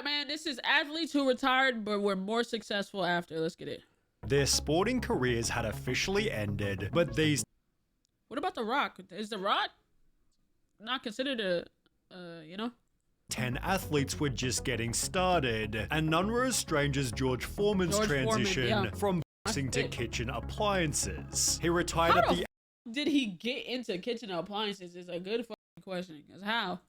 man, this is athletes who retired but were more successful after. Let's get it. Their sporting careers had officially ended, but these... What about The Rock? Is The Rock not considered a, you know? 10 athletes were just getting started, and none were as strange as George Foreman's transition from boxing to kitchen appliances. He retired at the... Did he get into kitchen appliances is a good fucking question, because how?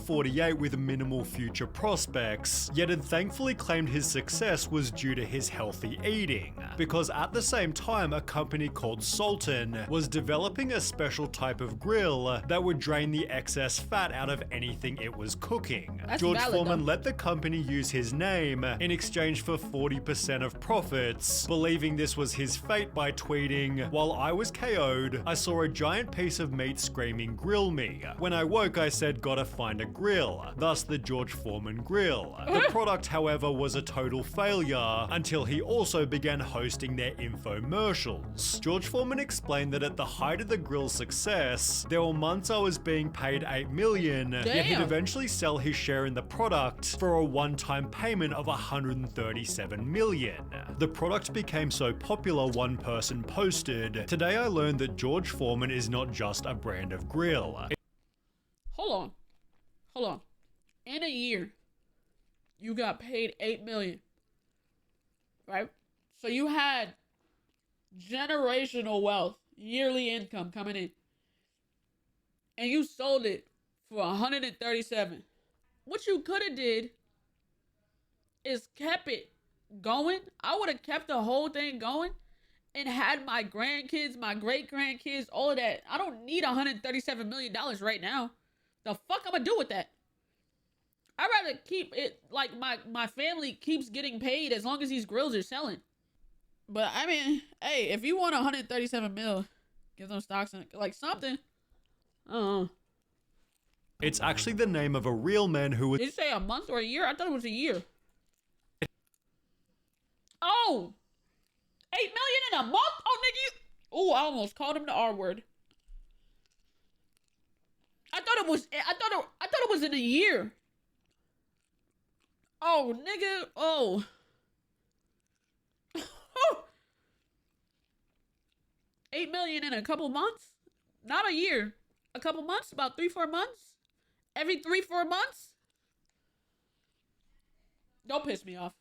48 with minimal future prospects, yet had thankfully claimed his success was due to his healthy eating, because at the same time a company called Sultan was developing a special type of grill that would drain the excess fat out of anything it was cooking. George Foreman let the company use his name in exchange for 40% of profits, believing this was his fate by tweeting, "While I was KO'd, I saw a giant piece of meat screaming 'grill me.' When I woke I said gotta find a grill," thus the George Foreman grill. The product, however, was a total failure until he also began hosting their infomercials. George Foreman explained that at the height of the grill's success, there were months I was being paid $8 million, yet he'd eventually sell his share in the product for a one-time payment of $137 million. The product became so popular one person posted, "Today I learned that George Foreman is not just a brand of grill." Hold on. In a year, you got paid $8 million, right? So you had generational wealth, yearly income coming in, and you sold it for 137. What you could have did is kept it going. I would have kept the whole thing going and had my grandkids, my great grandkids, all of that. I don't need $137 million right now. The fuck I'm gonna do with that? I'd rather keep it like my family keeps getting paid as long as these grills are selling. But I mean, hey, if you want 137 mil, give them stocks and like something. It's actually the name of a real man who was... Did you say a month or a year? I thought it was a year. Oh! $8 million in a month? Oh, nigga, you... Oh, I almost called him the R word. I thought it was in a year. Oh, nigga. Oh. $8 million in a couple months? Not a year. A couple months? About 3-4 months? Every 3-4 months? Don't piss me off.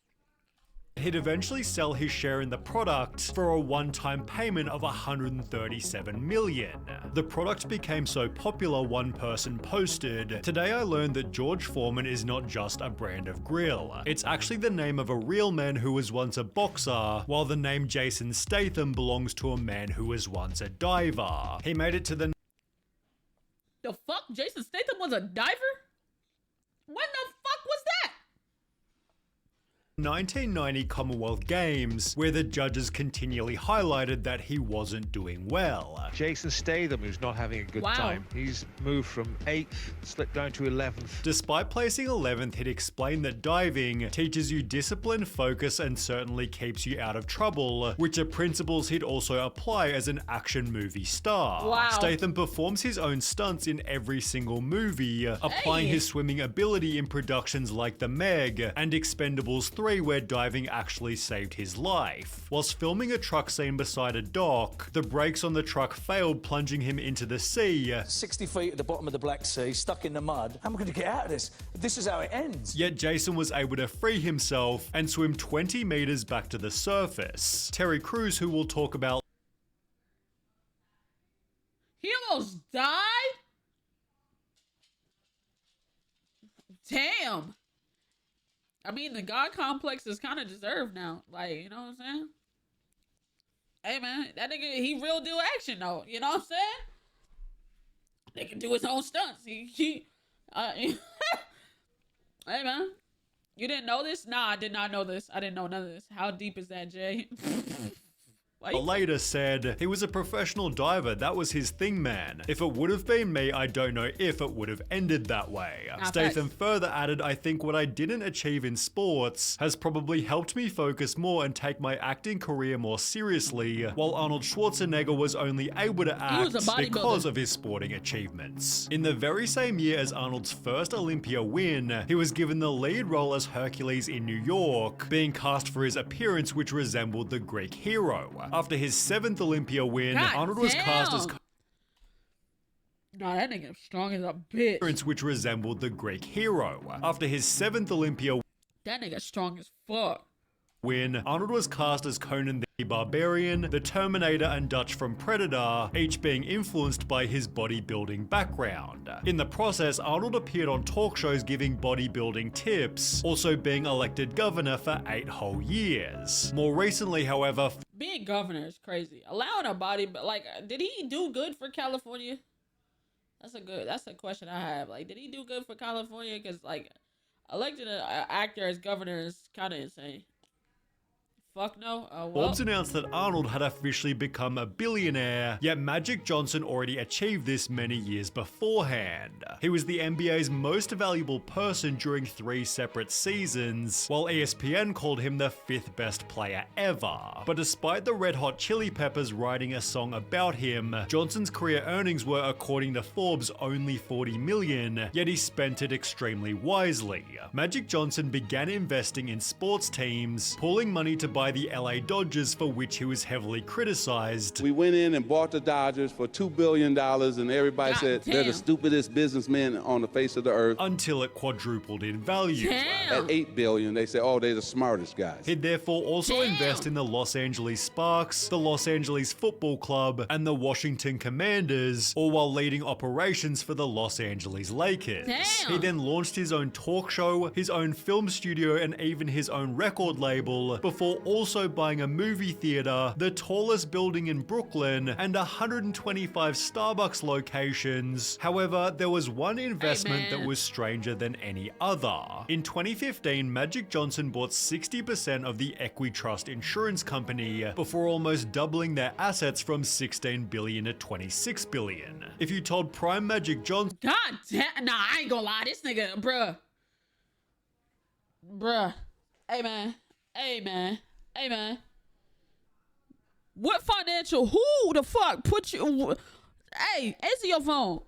He'd eventually sell his share in the product for a one-time payment of $137 million. The product became so popular one person posted, "Today I learned that George Foreman is not just a brand of grill. It's actually the name of a real man who was once a boxer, while the name Jason Statham belongs to a man who was once a diver. He made it to the..." The fuck? Jason Statham was a diver? When the fuck was that? 1990 Commonwealth Games, where the judges continually highlighted that he wasn't doing well. Jason Statham, who's not having a good time. He's moved from 8th, slipped down to 11th. Despite placing 11th, he'd explained that diving teaches you discipline, focus, and certainly keeps you out of trouble, which are principles he'd also apply as an action movie star. Statham performs his own stunts in every single movie, applying his swimming ability in productions like The Meg and Expendables 3, where diving actually saved his life. Whilst filming a truck scene beside a dock, the brakes on the truck failed, plunging him into the sea. 60 feet at the bottom of the Black Sea, stuck in the mud. How am I going to get out of this? This is how it ends. Yet Jason was able to free himself and swim 20 meters back to the surface. Terry Crews, who we'll talk about... He almost died? Damn. I mean, the God complex is kind of deserved now. Like, you know what I'm saying? Hey, man, that nigga, he real deal action, though. You know what I'm saying? Nigga do his own stunts. Hey, man. You didn't know this? Nah, I did not know this. I didn't know none of this. How deep is that, Jay? Later said, he was a professional diver, that was his thing, man. If it would have been me, I don't know if it would have ended that way. Statham further added, I think what I didn't achieve in sports has probably helped me focus more and take my acting career more seriously, while Arnold Schwarzenegger was only able to act because of his sporting achievements. In the very same year as Arnold's first Olympia win, he was given the lead role as Hercules in New York, being cast for his appearance which resembled the Greek hero. After his 7th Olympia win, Arnold was cast as nah, that nigga strong as a bitch. Which resembled the Greek hero. After his 7th Olympia that nigga strong as fuck. win, Arnold was cast as Conan the Barbarian, the Terminator and Dutch from Predator, each being influenced by his bodybuilding background. In the process, Arnold appeared on talk shows giving bodybuilding tips, also being elected governor for 8 whole years. More recently, however, being governor is crazy. Allowing a body, but like, did he do good for California? That's a question I have. Like, did he do good for California? Because like, electing an actor as governor is kind of insane. Fuck no. Forbes announced that Arnold had officially become a billionaire, yet Magic Johnson already achieved this many years beforehand. He was the NBA's most valuable person during 3 separate seasons, while ESPN called him the 5th best player ever. But despite the Red Hot Chili Peppers writing a song about him, Johnson's career earnings were, according to Forbes, only $40 million, yet he spent it extremely wisely. Magic Johnson began investing in sports teams, pooling money to buy the LA Dodgers, for which he was heavily criticized. We went in and bought the Dodgers for $2 billion and everybody said they're the stupidest businessmen on the face of the earth. Until it quadrupled in value. At $8 billion, they said, oh, they're the smartest guys. He'd therefore also invest in the Los Angeles Sparks, the Los Angeles Football Club, and the Washington Commanders, all while leading operations for the Los Angeles Lakers. He then launched his own talk show, his own film studio, and even his own record label, before also buying a movie theater, the tallest building in Brooklyn, and 125 Starbucks locations. However, there was one investment that was stranger than any other. In 2015, Magic Johnson bought 60% of the Equitrust insurance company, before almost doubling their assets from $16 billion to $26 billion. If you told Prime Magic Johnson— God damn, nah, I ain't gonna lie, this nigga, bruh, hey man, what financial, who the fuck put you, hey, answer your phone.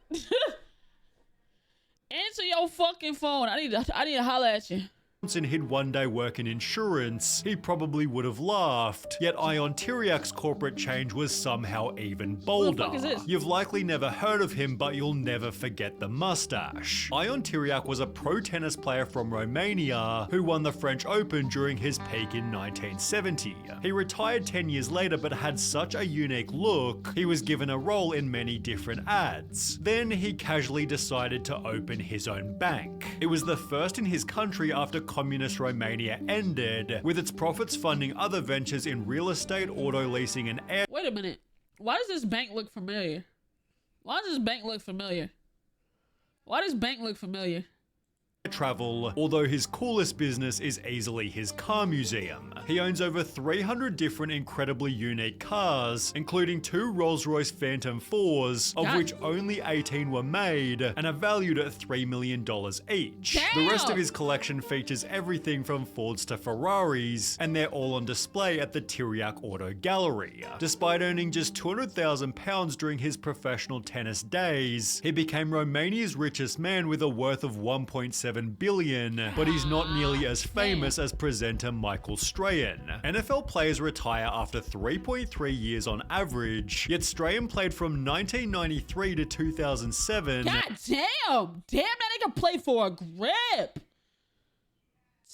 Answer your fucking phone. I need to holler at you. He'd one day work in insurance, he probably would have laughed. Yet Ion Tiriac's corporate change was somehow even bolder. Who the fuck is this? You've likely never heard of him, but you'll never forget the mustache. Ion Tiriac was a pro tennis player from Romania who won the French Open during his peak in 1970. He retired 10 years later but had such a unique look, he was given a role in many different ads. Then he casually decided to open his own bank. It was the first in his country after communist Romania ended, with its profits funding other ventures in real estate, auto leasing, and air— Wait a minute. Why does this bank look familiar? Why does this bank look familiar? travel, although his coolest business is easily his car museum. He owns over 300 different incredibly unique cars, including 2 Rolls-Royce Phantom 4s, of which only 18 were made, and are valued at $3 million each. Damn. The rest of his collection features everything from Fords to Ferraris, and they're all on display at the Tiriac Auto Gallery. Despite earning just £200,000 during his professional tennis days, he became Romania's richest man with a worth of $1.7 billion, but he's not nearly as famous as presenter Michael Strahan. NFL players retire after 3.3 years on average, yet Strahan played from 1993 to 2007. God damn! Damn, that nigga played for a grip!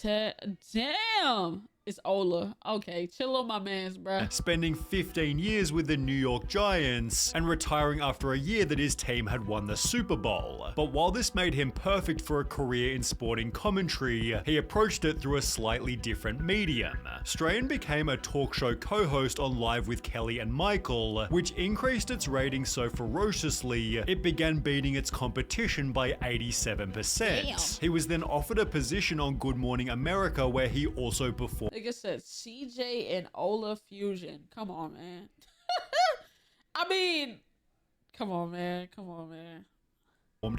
Damn! It's Ola. Okay, chill on my mans, bruh. Spending 15 years with the New York Giants and retiring after a year that his team had won the Super Bowl. But while this made him perfect for a career in sporting commentary, he approached it through a slightly different medium. Strahan became a talk show co-host on Live with Kelly and Michael, which increased its ratings so ferociously, it began beating its competition by 87%. Damn. He was then offered a position on Good Morning America where he also performed Like I said, CJ and Ola fusion. Come on, man. I mean, come on, man. Come on, man.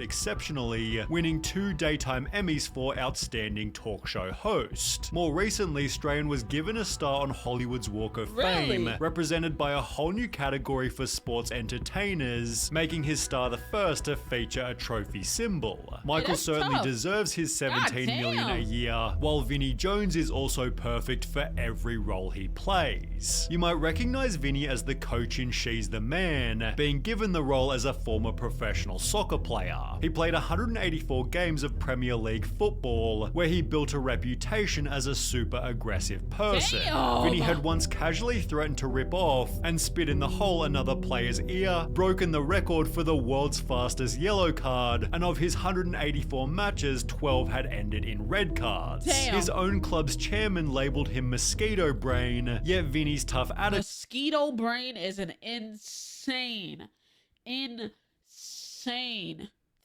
Exceptionally, winning 2 Daytime Emmys for Outstanding Talk Show Host. More recently, Strahan was given a star on Hollywood's Walk of Fame, represented by a whole new category for sports entertainers, making his star the first to feature a trophy symbol. Michael certainly deserves his $17 million a year, while Vinnie Jones is also perfect for every role he plays. You might recognize Vinnie as the coach in She's the Man, being given the role as a former professional soccer player. He played 184 games of Premier League football, where he built a reputation as a super aggressive person. Vinnie had once casually threatened to rip off and spit in the hole another player's ear, broken the record for the world's fastest yellow card, and of his 184 matches, 12 had ended in red cards. His own club's chairman labeled him Mosquito Brain, yet Vinnie's tough attitude— Mosquito Brain is an insane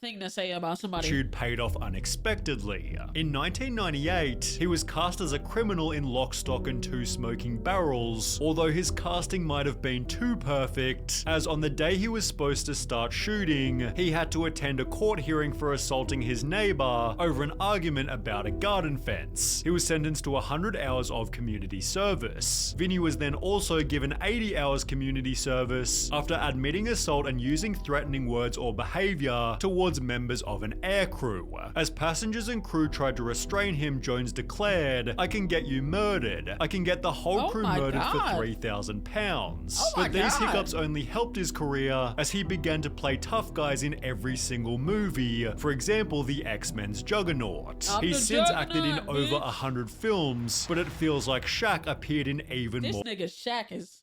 thing to say about somebody. Paid off unexpectedly. In 1998, he was cast as a criminal in Lock, Stock and Two Smoking Barrels, although his casting might have been too perfect, as on the day he was supposed to start shooting, he had to attend a court hearing for assaulting his neighbor over an argument about a garden fence. He was sentenced to 100 hours of community service. Vinnie was then also given 80 hours community service after admitting assault and using threatening words or behavior towards members of an air crew. As passengers and crew tried to restrain him, Jones declared, "I can get you murdered. I can get the whole crew murdered for £3,000. But these hiccups only helped his career as he began to play tough guys in every single movie. For example, the X-Men's Juggernaut. He's since acted in over 100 films, but it feels like Shaq appeared in even more. This nigga Shaq is...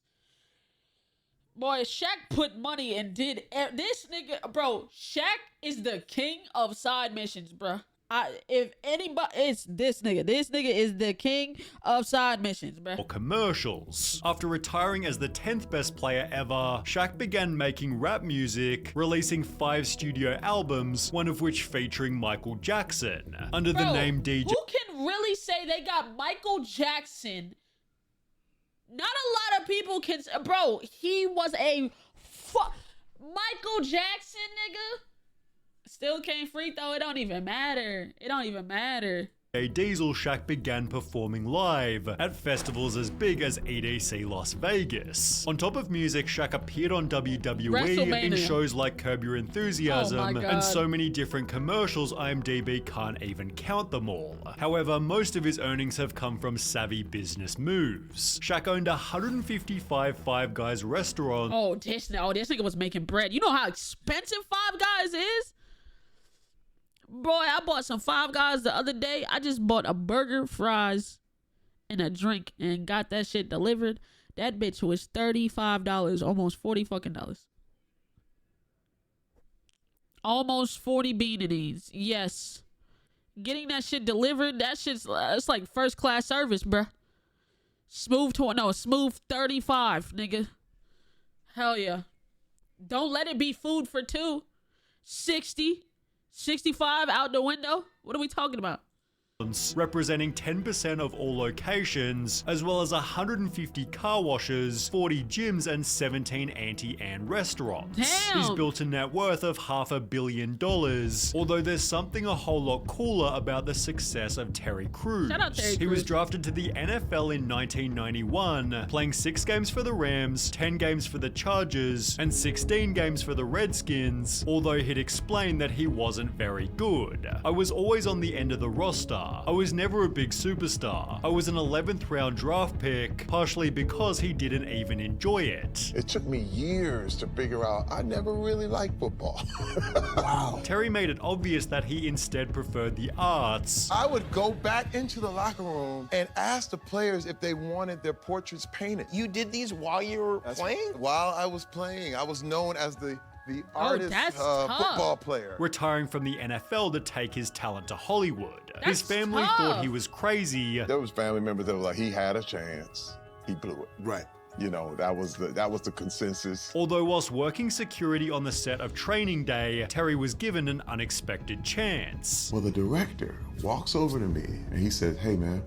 Boy, Shaq put money and did... This nigga... Bro, Shaq is the king of side missions, bro. If anybody... It's this nigga. This nigga is the king of side missions, bro. Commercials. After retiring as the 10th best player ever, Shaq began making rap music, releasing 5 studio albums, one of which featuring Michael Jackson. Under the name DJ... Who can really say they got Michael Jackson? Not a lot of people can... Bro, he was a... Michael Jackson, nigga? Still can't free throw. It don't even matter. It don't even matter. Diesel, Shaq began performing live at festivals as big as EDC Las Vegas. On top of music, Shaq appeared on WWE in shows like Curb Your Enthusiasm and so many different commercials IMDb can't even count them all. However, most of his earnings have come from savvy business moves. Shaq owned 155 Five Guys restaurants. Oh, this nigga was making bread. You know how expensive Five Guys is? Boy, I bought some Five Guys the other day. I just bought a burger, fries, and a drink and got that shit delivered. That bitch was $35, almost 40 fucking dollars. Almost 40 beanies. Yes. Getting that shit delivered, that shit's it's like first class service, bruh. Smooth 35, nigga. Hell yeah. Don't let it be food for two. 60. 65 out the window? What are we talking about? Representing 10% of all locations, as well as 150 car washes, 40 gyms, and 17 Auntie Anne restaurants. Damn. He's built a net worth of $500 million, although there's something a whole lot cooler about the success of Terry Crews. Shout out Terry Crews. He was drafted to the NFL in 1991, playing 6 games for the Rams, 10 games for the Chargers, and 16 games for the Redskins, although he'd explained that he wasn't very good. "I was always on the end of the roster. I was never a big superstar. I was an 11th round draft pick, partially because he didn't even enjoy it." It took me years to figure out I never really liked football. Wow. Terry made it obvious that he instead preferred the arts. I would go back into the locker room and ask the players if they wanted their portraits painted. You did these while you were playing? While I was playing. I was known as the artist football player. Retiring from the NFL to take his talent to Hollywood. His family thought he was crazy. There was family members that were like, he had a chance. He blew it. Right. You know, that was the consensus. Although whilst working security on the set of Training Day, Terry was given an unexpected chance. Well, the director walks over to me and he says, "Hey man,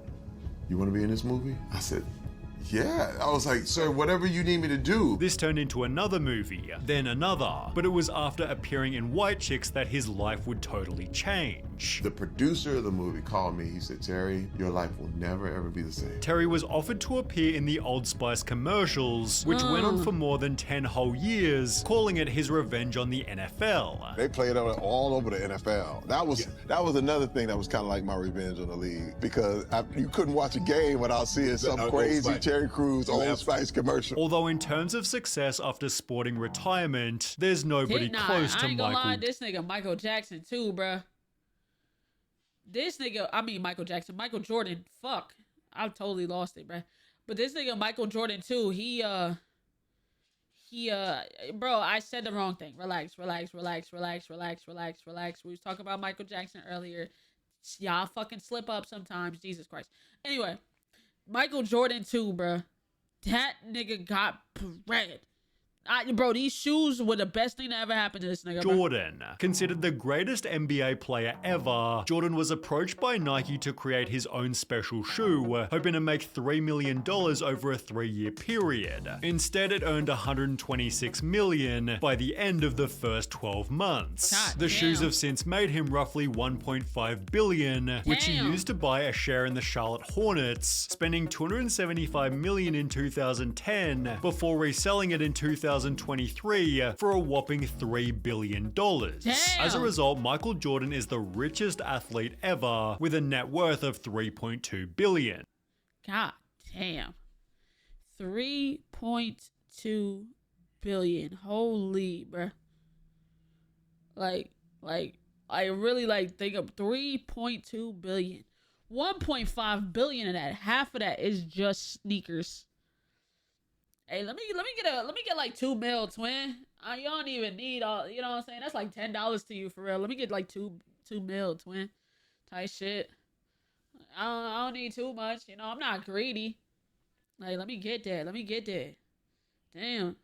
you want to be in this movie? I said, yeah. I was like, sir, whatever you need me to do. This turned into another movie, then another, but it was after appearing in White Chicks that his life would totally change. The producer of the movie called me. He said, Terry, your life will never ever be the same. Terry was offered to appear in the Old Spice commercials, which went on for more than 10 whole years, calling it his revenge on the NFL. They played it all over the NFL. That was another thing that was kind of like my revenge on the league, because you couldn't watch a game without seeing some crazy Terry Crews Old Spice commercial. Although in terms of success after sporting retirement, there's nobody close to I ain't gonna lie, Michael. this nigga Michael Jackson too, bruh. This nigga, I mean Michael Jackson, Michael Jordan, fuck. I totally lost it, bruh. But this nigga Michael Jordan too, bro, I said the wrong thing. Relax. We was talking about Michael Jackson earlier. Y'all fucking slip up sometimes, Jesus Christ. Anyway, Michael Jordan too, bruh. That nigga got bread. Bro, these shoes were the best thing that ever happened to this nigga, bro. Jordan, considered the greatest NBA player ever, Jordan was approached by Nike to create his own special shoe, hoping to make $3 million over a 3-year period. Instead, it earned $126 million by the end of the first 12 months. God the damn. shoes have since made him roughly $1.5 billion, which he Damn. used to buy a share in the Charlotte Hornets, spending $275 million in 2010 before reselling it in 2023 for a whopping $3 billion. As a result, Michael Jordan is the richest athlete ever with a net worth of $3.2 billion. God damn. 3.2 billion. Holy, bruh. Like, I really think of 3.2 billion. 1.5 billion of that, half of that is just sneakers. Hey, let me get like 2 mil, twin. You don't even need all, you know what I'm saying? That's like $10 to you for real. Let me get like 2 mil, twin. Type shit. I don't need too much, you know. I'm not greedy. Like, let me get that. Damn.